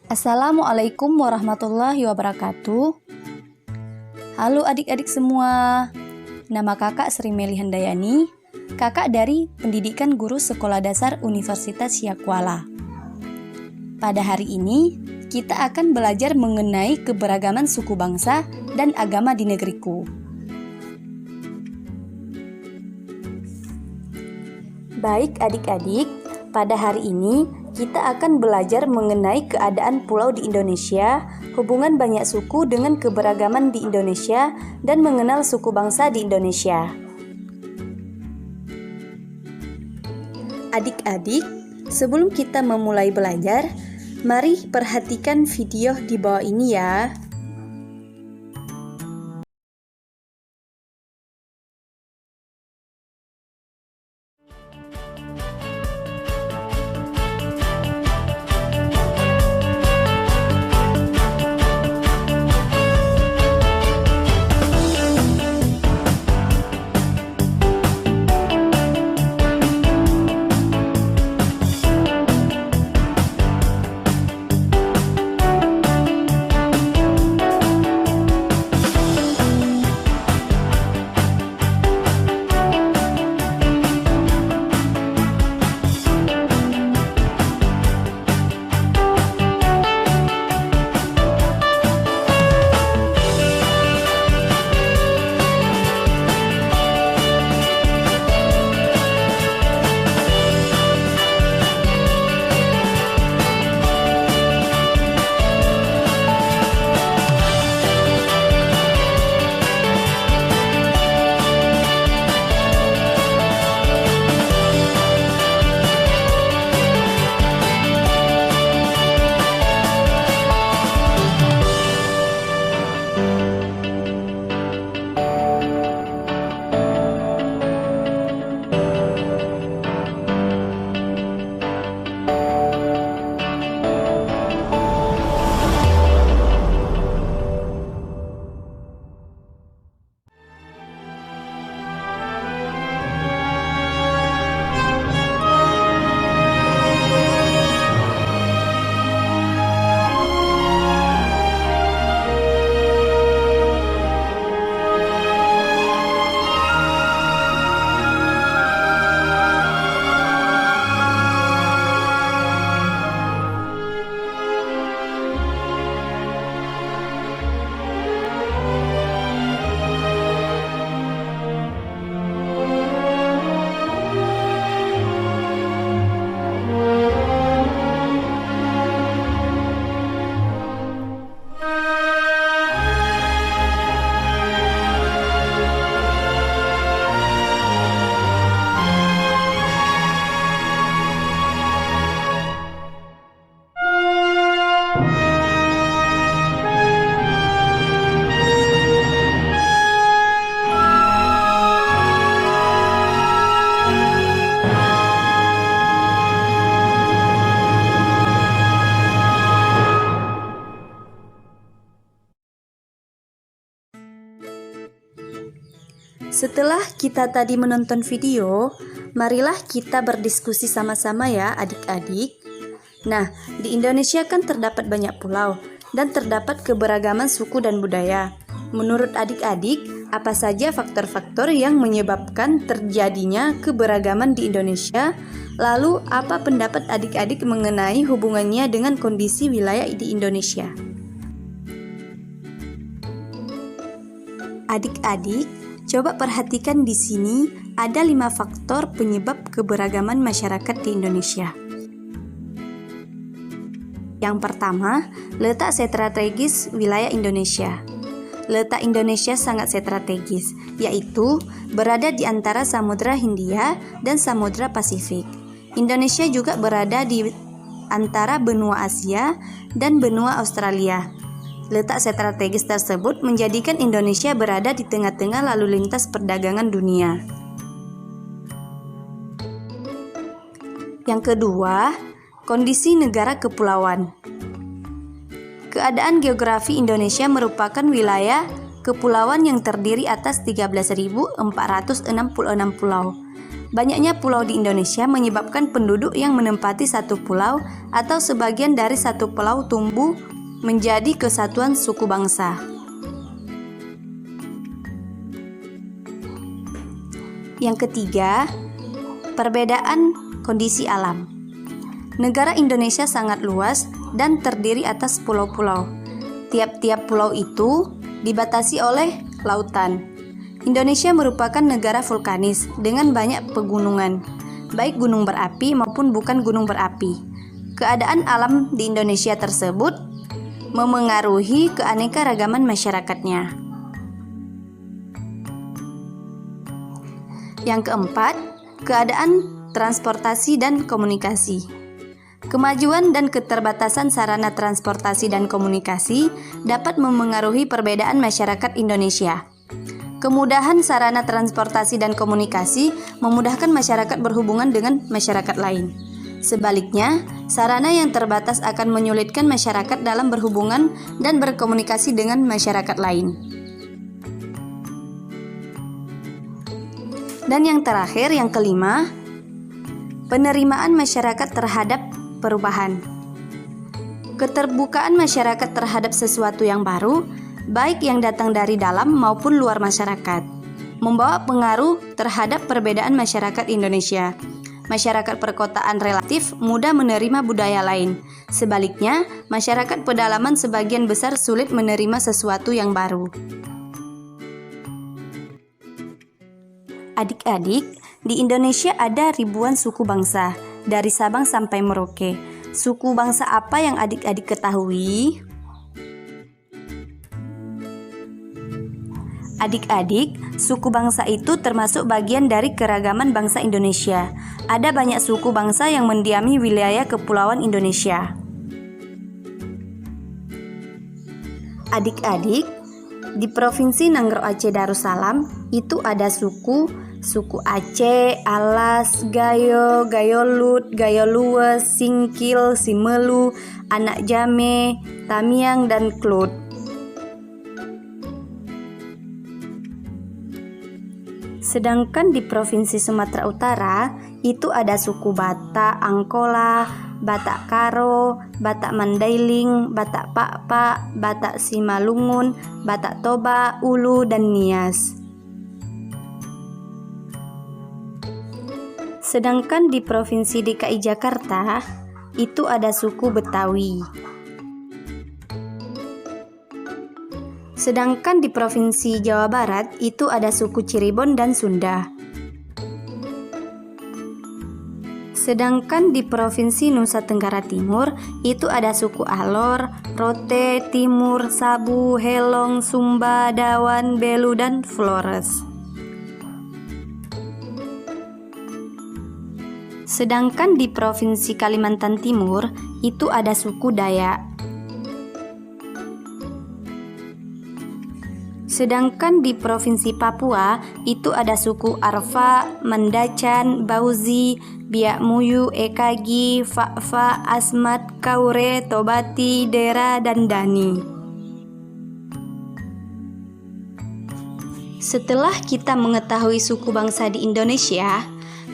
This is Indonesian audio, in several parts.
Assalamualaikum warahmatullahi wabarakatuh. Halo adik-adik semua. Nama kakak Sri Meli Handayani, kakak dari Pendidikan Guru Sekolah Dasar Universitas Syakuala. Pada hari ini, kita akan belajar mengenai keberagaman suku bangsa dan agama di negeriku. Baik adik-adik, pada hari ini kita akan belajar mengenai keadaan pulau di Indonesia, hubungan banyak suku dengan keberagaman di Indonesia, dan mengenal suku bangsa di Indonesia. Adik-adik, sebelum kita memulai belajar, mari perhatikan video di bawah ini ya. Setelah kita tadi menonton video, marilah kita berdiskusi sama-sama ya adik-adik. Nah, di Indonesia kan terdapat banyak pulau dan terdapat keberagaman suku dan budaya. Menurut adik-adik, apa saja faktor-faktor yang menyebabkan terjadinya keberagaman di Indonesia? Lalu, apa pendapat adik-adik mengenai hubungannya dengan kondisi wilayah di Indonesia? Adik-adik, coba perhatikan di sini ada 5 faktor penyebab keberagaman masyarakat di Indonesia. Yang pertama, letak strategis wilayah Indonesia. Letak Indonesia sangat strategis, yaitu berada di antara Samudra Hindia dan Samudra Pasifik. Indonesia juga berada di antara benua Asia dan benua Australia. Letak strategis tersebut menjadikan Indonesia berada di tengah-tengah lalu lintas perdagangan dunia. Yang kedua, kondisi negara kepulauan. Keadaan geografi Indonesia merupakan wilayah kepulauan yang terdiri atas 13.466 pulau. Banyaknya pulau di Indonesia menyebabkan penduduk yang menempati satu pulau atau sebagian dari satu pulau tumbuh menjadi kesatuan suku bangsa. Yang ketiga, perbedaan kondisi alam. Negara Indonesia sangat luas dan terdiri atas pulau-pulau. Tiap-tiap pulau itu dibatasi oleh lautan. Indonesia merupakan negara vulkanis dengan banyak pegunungan, baik gunung berapi maupun bukan gunung berapi. Keadaan alam di Indonesia tersebut memengaruhi keanekaragaman masyarakatnya. Yang keempat, keadaan transportasi dan komunikasi. Kemajuan dan keterbatasan sarana transportasi dan komunikasi dapat memengaruhi perbedaan masyarakat Indonesia. Kemudahan sarana transportasi dan komunikasi memudahkan masyarakat berhubungan dengan masyarakat lain. Sebaliknya, sarana yang terbatas akan menyulitkan masyarakat dalam berhubungan dan berkomunikasi dengan masyarakat lain. Dan yang terakhir, yang kelima, penerimaan masyarakat terhadap perubahan. Keterbukaan masyarakat terhadap sesuatu yang baru, baik yang datang dari dalam maupun luar masyarakat, membawa pengaruh terhadap perbedaan masyarakat Indonesia. Masyarakat perkotaan relatif mudah menerima budaya lain. Sebaliknya, masyarakat pedalaman sebagian besar sulit menerima sesuatu yang baru. Adik-adik, di Indonesia ada ribuan suku bangsa, dari Sabang sampai Merauke. Suku bangsa apa yang adik-adik ketahui? Adik-adik, suku bangsa itu termasuk bagian dari keragaman bangsa Indonesia. Ada banyak suku bangsa yang mendiami wilayah kepulauan Indonesia. Adik-adik, di Provinsi Nanggroe Aceh Darussalam itu ada suku Aceh, Alas, Gayo, Gayo Lut, Gayo Luwes, Singkil, Simelu, Anak Jame, Tamiang, dan Klut. Sedangkan di Provinsi Sumatera Utara itu ada suku Batak Angkola, Batak Karo, Batak Mandailing, Batak Pakpak, Batak Simalungun, Batak Toba, Ulu, dan Nias. Sedangkan di Provinsi DKI Jakarta itu ada suku Betawi. Sedangkan di Provinsi Jawa Barat itu ada suku Cirebon dan Sunda. Sedangkan di Provinsi Nusa Tenggara Timur itu ada suku Alor, Rote, Timur, Sabu, Helong, Sumba, Dawan, Belu, dan Flores. Sedangkan di Provinsi Kalimantan Timur itu ada suku Dayak. Sedangkan di Provinsi Papua itu ada suku Arfa, Mandacan, Bauzi, Biak Muyu, Ekagi, Fakfa, Asmat, Kaure, Tobati, Dera, dan Dani. Setelah kita mengetahui suku bangsa di Indonesia,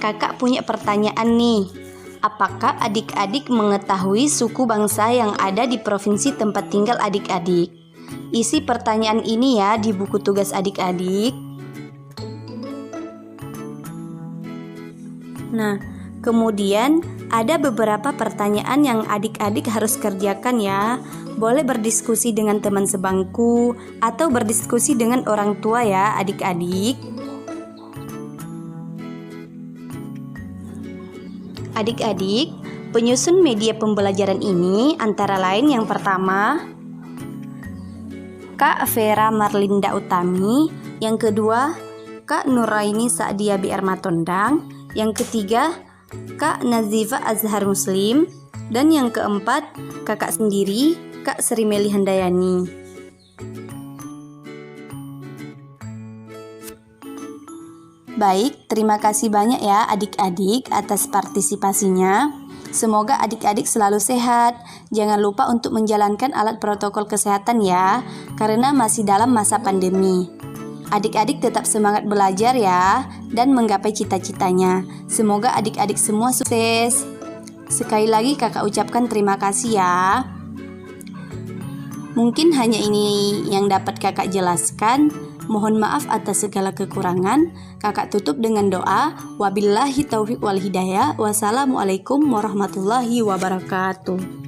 kakak punya pertanyaan nih. Apakah adik-adik mengetahui suku bangsa yang ada di provinsi tempat tinggal adik-adik? Isi pertanyaan ini ya di buku tugas adik-adik. Nah, kemudian ada beberapa pertanyaan yang adik-adik harus kerjakan ya. Boleh berdiskusi dengan teman sebangku atau berdiskusi dengan orang tua ya adik-adik. Adik-adik, penyusun media pembelajaran ini antara lain yang pertama Kak Vera Marlinda Utami, yang kedua Kak Nuraini Sa'dia BR Matondang, yang ketiga Kak Nazifa Azhar Muslim, dan yang keempat kakak sendiri Kak Sri Meli Handayani. Baik, terima kasih banyak ya adik-adik atas partisipasinya. Semoga adik-adik selalu sehat. Jangan lupa untuk menjalankan alat protokol kesehatan ya, karena masih dalam masa pandemi. Adik-adik tetap semangat belajar ya, dan menggapai cita-citanya. Semoga adik-adik semua sukses. Sekali lagi kakak ucapkan terima kasih ya. Mungkin hanya ini yang dapat kakak jelaskan. Mohon maaf atas segala kekurangan. Kakak tutup dengan doa. Wabillahi taufiq wal hidayah. Wassalamualaikum warahmatullahi wabarakatuh.